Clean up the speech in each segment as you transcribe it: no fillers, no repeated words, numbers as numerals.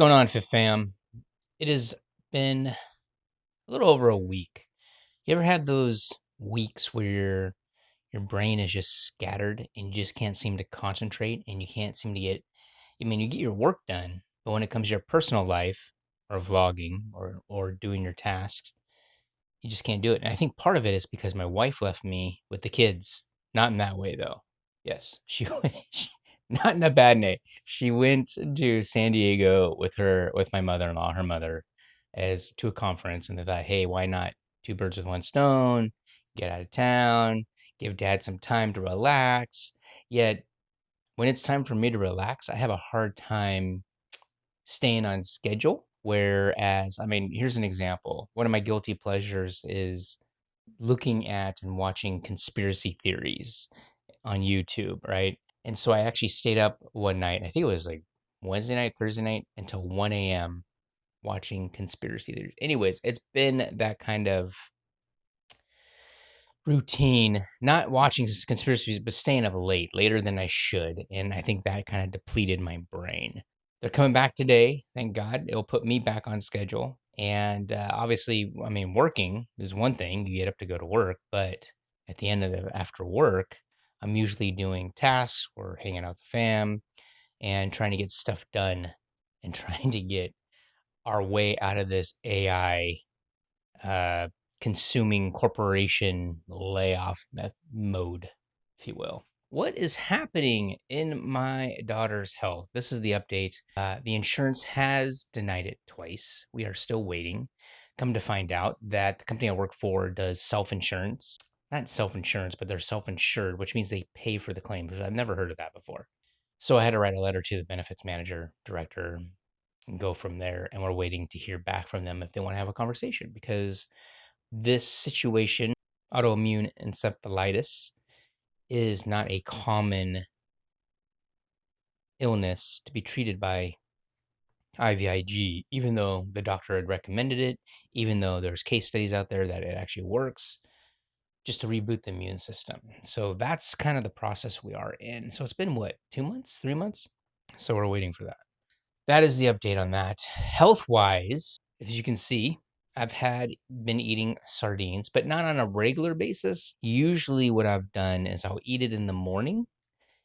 going on, Fifth Fam? It has been a little over a week. You ever had those weeks where your brain is just scattered and you just can't seem to concentrate and you can't seem to get, you get your work done, but when it comes to your personal life or vlogging or doing your tasks, you just can't do it. And I think part of it is because my wife left me with the kids. Not in that way though. Yes, not in a bad way. She went to San Diego with my mother-in-law, her mother, as to a conference, and they thought, hey, why not two birds with one stone? Get out of town, give dad some time to relax. Yet when it's time for me to relax, I have a hard time staying on schedule. Whereas, here's an example. One of my guilty pleasures is looking at and watching conspiracy theories on YouTube, right? And so I actually stayed up one night, I think it was like Wednesday night, Thursday night, until 1 a.m. watching conspiracy theories. Anyways, it's been that kind of routine, not watching conspiracies, but staying up later than I should. And I think that kind of depleted my brain. They're coming back today. Thank God. It'll put me back on schedule. And obviously, working is one thing. You get up to go to work, but at the end of after work, I'm usually doing tasks or hanging out with the fam and trying to get stuff done and trying to get our way out of this AI uh, consuming corporation layoff mode, if you will. What is happening in my daughter's health? This is the update. The insurance has denied it twice. We are still waiting. Come to find out that the company I work for does self insurance. Not self insurance, but they're self insured, which means they pay for the claim, which I've never heard of that before. So I had to write a letter to the benefits manager, director, and go from there. And we're waiting to hear back from them if they want to have a conversation because this situation, autoimmune encephalitis, is not a common illness to be treated by IVIG, even though the doctor had recommended it, even though there's case studies out there that it actually works, just to reboot the immune system. So that's kind of the process we are in. So it's been what, 2 months, 3 months? So we're waiting for that. That is the update on that. Health wise, as you can see, I've been eating sardines, but not on a regular basis. Usually what I've done is I'll eat it in the morning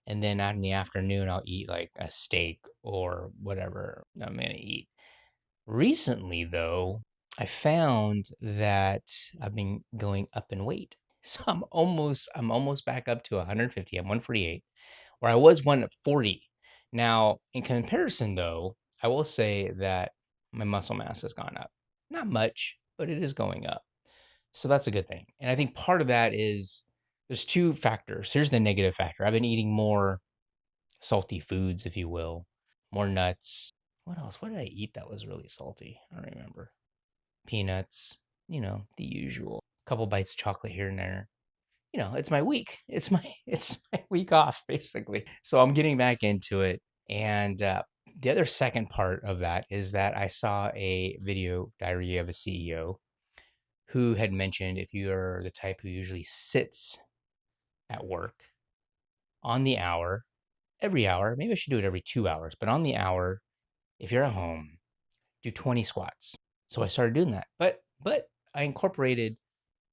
and then out in the afternoon I'll eat like a steak or whatever I'm going to eat. Recently though, I found that I've been going up in weight. So I'm almost back up to 150. I'm 148, where I was 140. Now, in comparison though, I will say that my muscle mass has gone up. Not much, but it is going up. So that's a good thing. And I think part of that is there's two factors. Here's the negative factor. I've been eating more salty foods, if you will, more nuts. What else? What did I eat that was really salty? I don't remember. Peanuts, the usual. Couple bites of chocolate here and there. It's my week. It's my week off basically. So I'm getting back into it. And the other second part of that is that I saw a video diary of a CEO who had mentioned if you are the type who usually sits at work on the hour, every hour, maybe I should do it every 2 hours, but on the hour, if you're at home, do 20 squats. So I started doing that. But I incorporated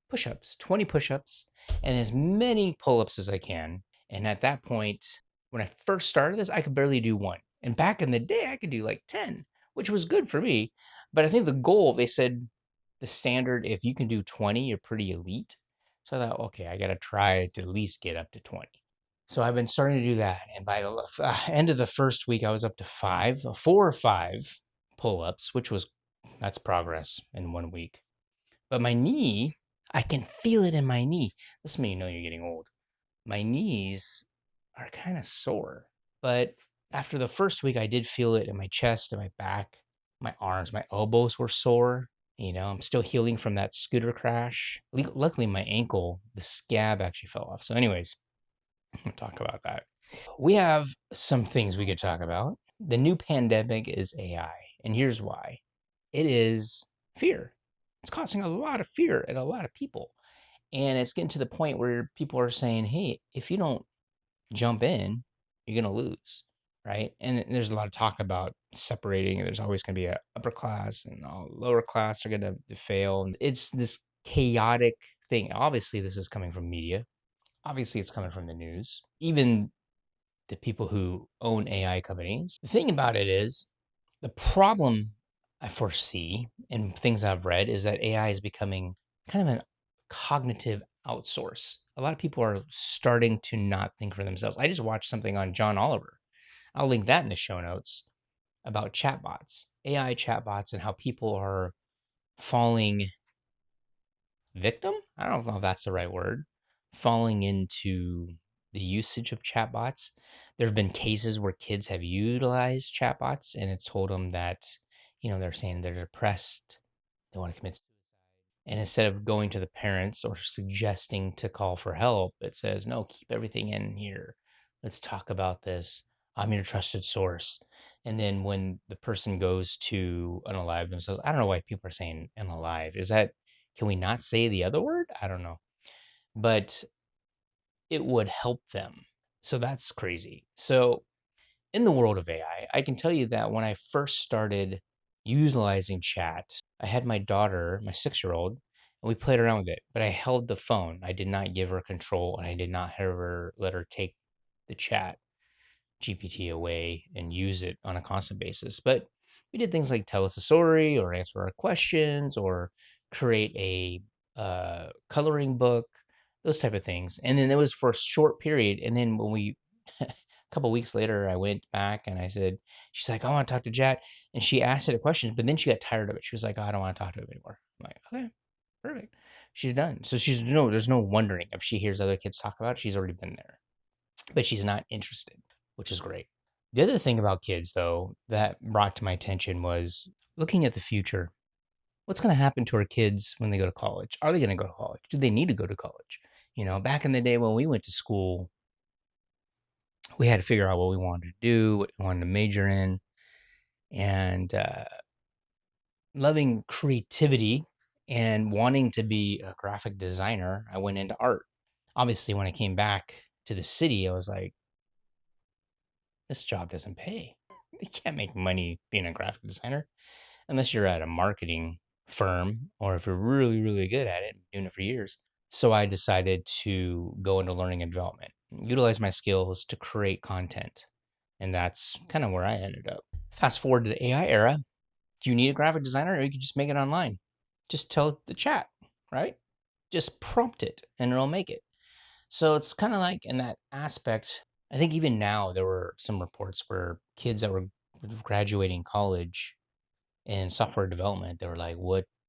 push-ups, 20 push-ups, and as many pull-ups as I can. And at that point, when I first started this, I could barely do one. And back in the day, I could do like 10, which was good for me. But I think the goal, they said the standard, if you can do 20, you're pretty elite. So I thought, okay, I got to try to at least get up to 20. So I've been starting to do that. And by the end of the first week, I was up to 4 or 5 pull-ups, that's progress in 1 week. But my knee, I can feel it in my knee. This is when you know you're getting old. My knees are kind of sore. But after the first week, I did feel it in my chest and my back, my arms, my elbows were sore. I'm still healing from that scooter crash. Luckily, my ankle, the scab actually fell off. So, anyways, we'll talk about that. We have some things we could talk about. The new pandemic is AI, and here's why. It is fear. It's causing a lot of fear in a lot of people. And it's getting to the point where people are saying, hey, if you don't jump in, you're going to lose. right? And there's a lot of talk about separating. There's always going to be a upper class, and all lower class are going to fail. And it's this chaotic thing. Obviously, this is coming from media. Obviously, it's coming from the news. Even the people who own AI companies. The thing about it is, the problem I foresee in things I've read is that AI is becoming kind of a cognitive outsource. A lot of people are starting to not think for themselves. I just watched something on John Oliver. I'll link that in the show notes about chatbots, AI chatbots, and how people are falling victim. I don't know if that's the right word. Falling into the usage of chatbots. There have been cases where kids have utilized chatbots and it's told them that, they're saying they're depressed, they want to commit suicide. And instead of going to the parents or suggesting to call for help, it says, no, keep everything in here. Let's talk about this. I'm your trusted source. And then when the person goes to unalive themselves, I don't know why people are saying unalive. Can we not say the other word? I don't know. But it would help them. So that's crazy. So in the world of AI, I can tell you that when I first started utilizing chat, I had my daughter, my 6-year-old, and we played around with it. But I held the phone. I did not give her control, and I did not let her take the chat GPT away and use it on a constant basis. But we did things like tell us a story or answer our questions or create a coloring book, those type of things. And then it was for a short period. And then when a couple weeks later, I went back and I said, she's like, I want to talk to Jet. And she asked it a question, but then she got tired of it. She was like, oh, I don't want to talk to him anymore. I'm like, okay, perfect. She's done. So there's no wondering if she hears other kids talk about it. She's already been there, but she's not interested, which is great. The other thing about kids, though, that brought to my attention was looking at the future. What's going to happen to our kids when they go to college? Are they going to go to college? Do they need to go to college? Back in the day when we went to school, we had to figure out what we wanted to do, what we wanted to major in, and loving creativity and wanting to be a graphic designer, I went into art. Obviously, when I came back to the city, I was like, this job doesn't pay. You can't make money being a graphic designer unless you're at a marketing firm or if you're really, really good at it, doing it for years. So I decided to go into learning and development, utilize my skills to create content. And that's kind of where I ended up. Fast forward to the AI era. Do you need a graphic designer or you can just make it online? Just tell the chat, right? Just prompt it and it'll make it. So it's kind of like in that aspect. I think even now there were some reports where kids that were graduating college in software development, they were like,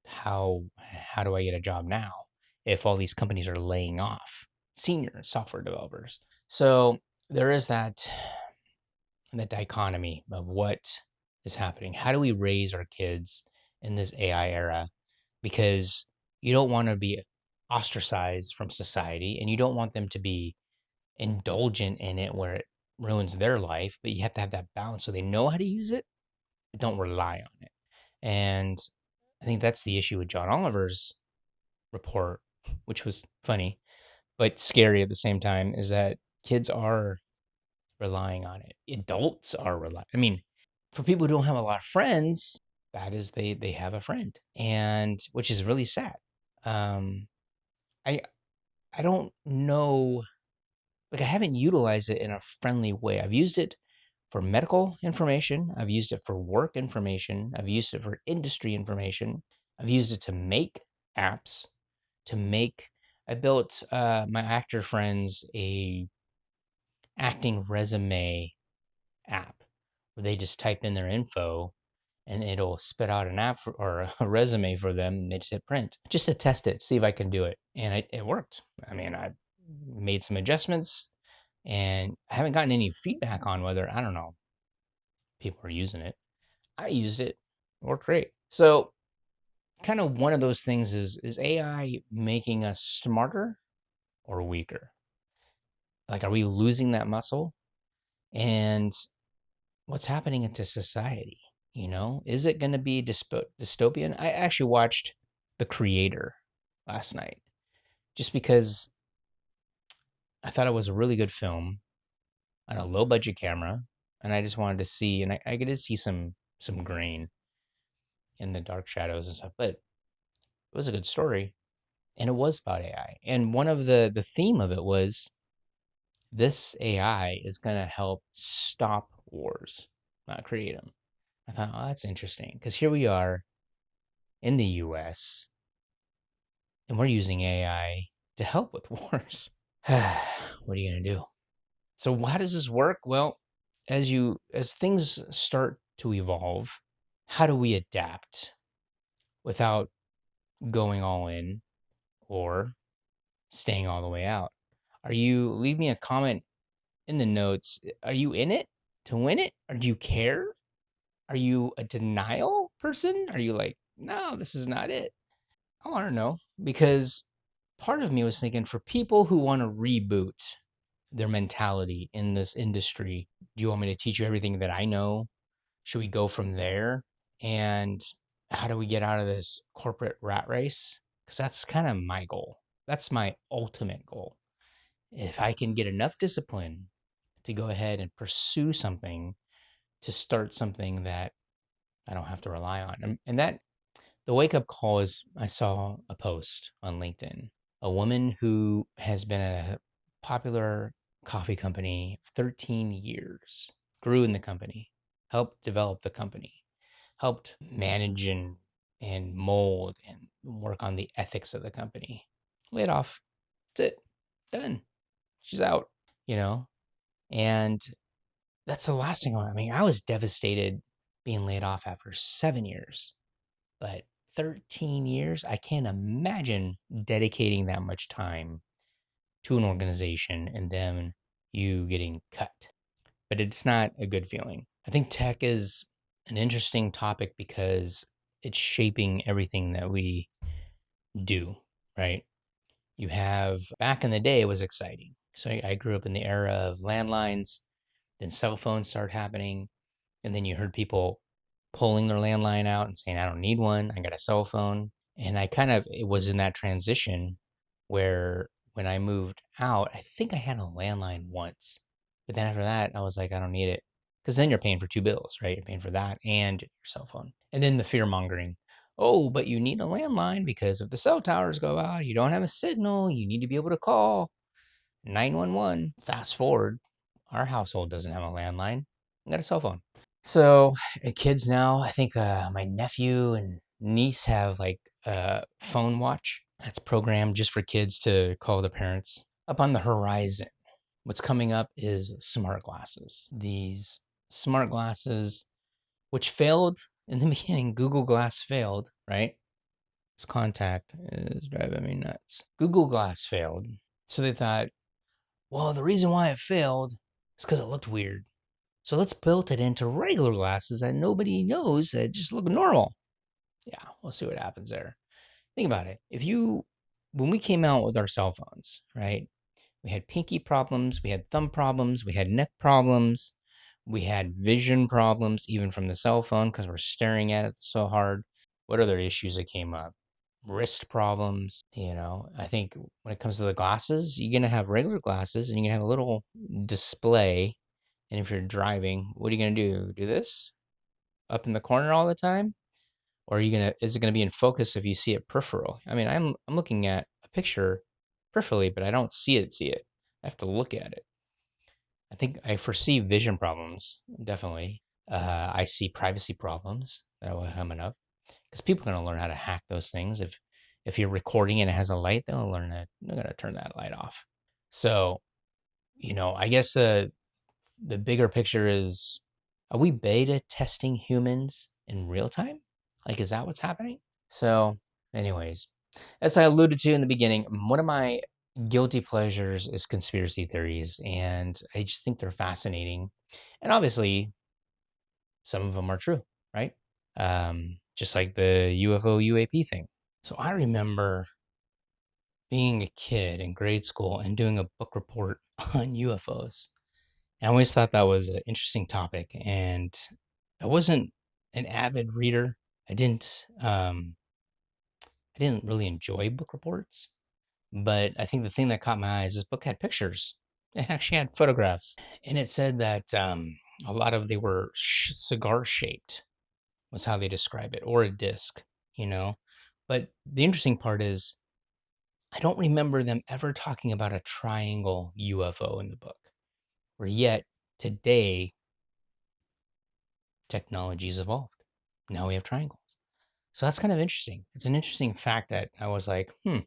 how do I get a job now if all these companies are laying off senior software developers? So there is that dichotomy of what is happening. How do we raise our kids in this AI era? Because you don't want to be ostracized from society and you don't want them to be indulgent in it where it ruins their life, but you have to have that balance so they know how to use it, but don't rely on it. And I think that's the issue with John Oliver's report, which was funny, but scary at the same time, is that kids are relying on it. Adults are relying. I mean, for people who don't have a lot of friends, that is they have a friend, and which is really sad. Um, I I don't know, like I haven't utilized it in a friendly way. I've used it for medical information. I've used it for work information. I've used it for industry information. I've used it to make apps, to make. I built my actor friends a acting resume app where they just type in their info and it'll spit out an app or a resume for them. And they just hit print just to test it, see if I can do it. And it worked. I mean, I made some adjustments and I haven't gotten any feedback on whether, I don't know, people are using it. I used it. It worked great. So kind of one of those things is AI making us smarter or weaker? Like, are we losing that muscle? And what's happening into society? Is it going to be dystopian? I actually watched The Creator last night just because I thought it was a really good film on a low budget camera. and I just wanted to see, and I did see some grain in the dark shadows and stuff, but it was a good story, and it was about AI. And one of the theme of it was this AI is going to help stop wars, not create them. I thought, oh, that's interesting, because here we are in the US and we're using AI to help with wars. What are you going to do? So how does this work? Well, as things start to evolve, how do we adapt without going all in or staying all the way out? Leave me a comment in the notes. Are you in it to win it? Or do you care? Are you a denial person? Are you like, no, this is not it? I want to know, because part of me was thinking, for people who want to reboot their mentality in this industry, do you want me to teach you everything that I know? Should we go from there? And how do we get out of this corporate rat race? Because that's kind of my goal. That's my ultimate goal. If I can get enough discipline to go ahead and pursue something, to start something that I don't have to rely on. And that the wake up call is, I saw a post on LinkedIn. A woman who has been at a popular coffee company 13 years, grew in the company, helped develop the company, helped manage and mold and work on the ethics of the company. Laid off. That's it. Done. She's out, you know? And that's the last thing I mean, I was devastated being laid off after 7 years, but 13 years, I can't imagine dedicating that much time to an organization and then you getting cut. But it's not a good feeling. I think tech is an interesting topic because it's shaping everything that we do, right? You have, back in the day, it was exciting. So I grew up in the era of landlines, then cell phones started happening, and then you heard people pulling their landline out and saying, I don't need one, I got a cell phone. And it was in that transition where when I moved out, I think I had a landline once. But then after that, I was like, I don't need it. Because then you're paying for two bills, right? You're paying for that and your cell phone. And then the fear mongering. Oh, but you need a landline because if the cell towers go out, you don't have a signal, you need to be able to call 911. Fast forward, our household doesn't have a landline. I got a cell phone. So kids now, I think my nephew and niece have like a phone watch that's programmed just for kids to call their parents. Up on the horizon, what's coming up is smart glasses. These smart glasses, which failed in the beginning, Google Glass failed, right? This contact is driving me nuts. Google Glass failed. So they thought, well, the reason why it failed is because it looked weird. So let's build it into regular glasses that nobody knows, that just look normal. Yeah, we'll see what happens there. Think about it. When we came out with our cell phones, right? We had pinky problems, we had thumb problems, we had neck problems, we had vision problems, even from the cell phone because we're staring at it so hard. What other issues that came up? Wrist problems. I think when it comes to the glasses, you're going to have regular glasses and you're going to have a little display. And if you're driving, what are you going to do? Do this up in the corner all the time? Or is it going to be in focus if you see it peripheral? I mean, I'm looking at a picture peripherally, but I don't see it. I have to look at it. I think I foresee vision problems, definitely. I see privacy problems that will coming up because people are going to learn how to hack those things. If you're recording and it has a light, they're going to turn that light off. So, I guess the bigger picture is, are we beta testing humans in real time? Like, is that what's happening? So, anyways, as I alluded to in the beginning, one of my guilty pleasures is conspiracy theories, and I just think they're fascinating. And obviously, some of them are true, right? Just like the UFO UAP thing. So I remember being a kid in grade school and doing a book report on UFOs. I always thought that was an interesting topic, and I wasn't an avid reader. I didn't really enjoy book reports, but I think the thing that caught my eye is this book had pictures. It actually had photographs, and it said that A lot of they were cigar shaped, was how they describe it, or a disc, you know. But the interesting part is, I don't remember them ever talking about a triangle UFO in the book. Where yet today technology's evolved. Now we have triangles. So that's kind of interesting. It's an interesting fact that I was like, I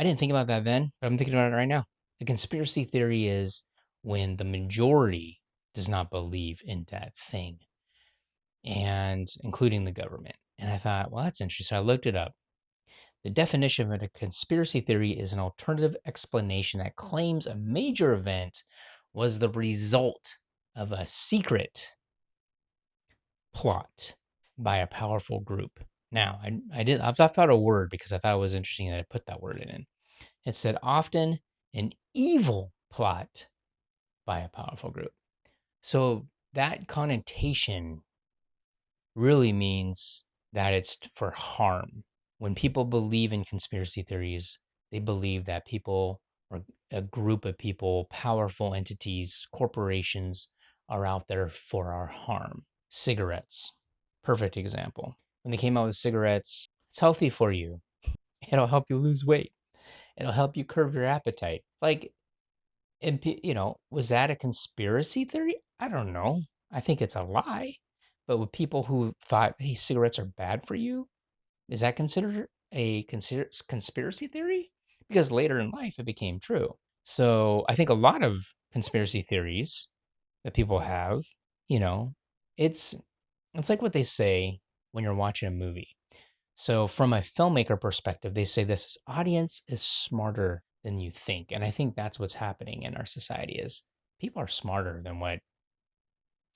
didn't think about that then, but I'm thinking about it right now. The conspiracy theory is when the majority does not believe in that thing, and including the government. And I thought, well, that's interesting. So I looked it up. The definition of a conspiracy theory is an alternative explanation that claims a major event was the result of a secret plot by a powerful group. Now, I've thought a word because I thought it was interesting that I put that word in. It said often an evil plot by a powerful group. So that connotation really means that it's for harm. When people believe in conspiracy theories, they believe that people or a group of people, powerful entities, corporations are out there for our harm. Cigarettes, perfect example. When they came out with cigarettes, it's healthy for you. It'll help you lose weight. It'll help you curb your appetite. Like, was that a conspiracy theory? I don't know. I think it's a lie. But with people who thought, hey, cigarettes are bad for you, is that considered a conspiracy theory? Because later in life it became true. So I think a lot of conspiracy theories that people have, you know, it's it's like what they say when you're watching a movie. So from a filmmaker perspective, they say this audience is smarter than you think. And I think that's what's happening in our society is people are smarter than what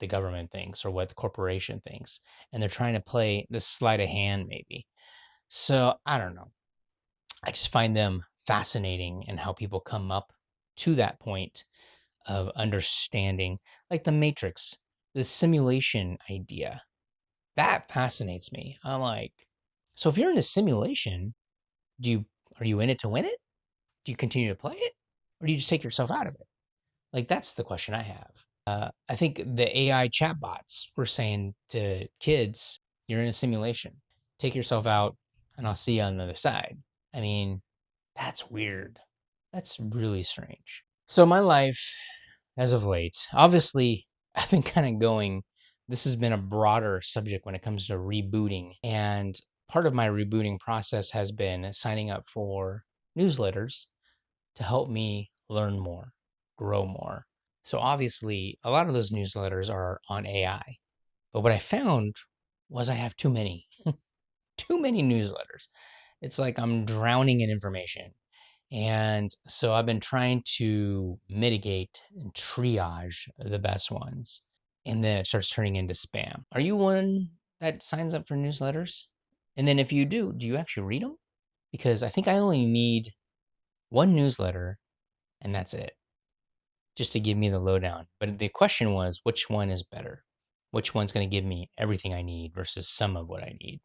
the government thinks or what the corporation thinks. And they're trying to play this sleight of hand maybe. So I don't know. I just find them fascinating and how people come up to that point of understanding, like the Matrix, the simulation idea. That fascinates me. I'm like, so if you're in a simulation, do you are you in it to win it? Do you continue to play it? Or do you just take yourself out of it? Like that's the question I have. I think the AI chatbots were saying to kids, you're in a simulation. Take yourself out and I'll see you on the other side. I mean, that's weird. That's really strange. So my life as of late, obviously I've been kind of going, this has been a broader subject when it comes to rebooting. And part of my rebooting process has been signing up for newsletters to help me learn more, grow more. So obviously, a lot of those newsletters are on AI. But what I found was I have too many, too many newsletters. It's like I'm drowning in information. And so I've been trying to mitigate and triage the best ones. And then it starts turning into spam. Are you one that signs up for newsletters? And then if you do you actually read them? Because I think I only need one newsletter and that's it, just to give me the lowdown. But the question was, which one is better? Which one's going to give me everything I need versus some of what I need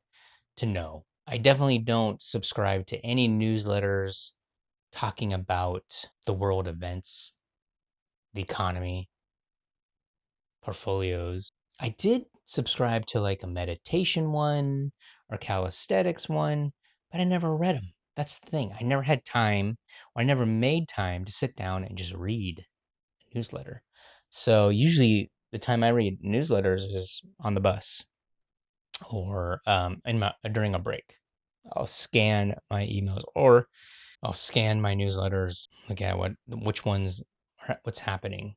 to know? I definitely don't subscribe to any newsletters talking about the world events, the economy, portfolios. I did subscribe to like a meditation one or calisthenics one, but I never read them. That's the thing. I never had time, or I never made time to sit down and just read a newsletter. So usually the time I read newsletters is on the bus or during a break. I'll scan my emails or I'll scan my newsletters, look at which ones, what's happening,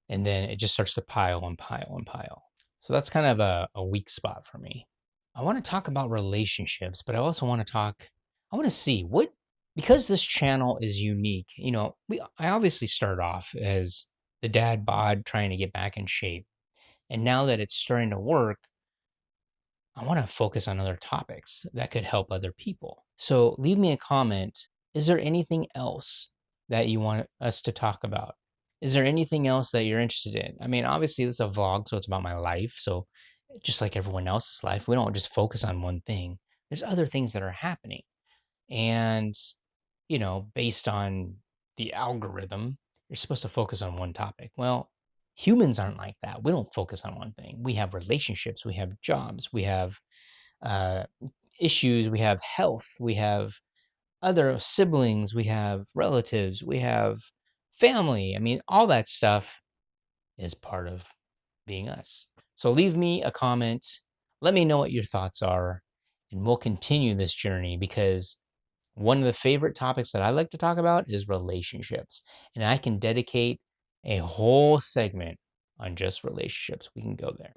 and then it just starts to pile and pile and pile. So that's kind of a weak spot for me. I want to talk about relationships, but I also want to I want to see because this channel is unique. I obviously started off as the dad bod trying to get back in shape. And now that it's starting to work, I want to focus on other topics that could help other people. So leave me a comment. Is there anything else that you want us to talk about? Is there anything else that you're interested in? I mean, obviously, this is a vlog, so it's about my life. So just like everyone else's life, we don't just focus on one thing. There's other things that are happening. And, based on the algorithm, you're supposed to focus on one topic. Well, Humans aren't like that. We don't focus on one thing. We have relationships, we have jobs, we have uh, issues, we have health, we have other siblings, we have relatives, we have family. I mean, all that stuff is part of being us. So leave me a comment. Let me know what your thoughts are, and we'll continue this journey because one of the favorite topics that I like to talk about is relationships. And I can dedicate a whole segment on just relationships. We can go there.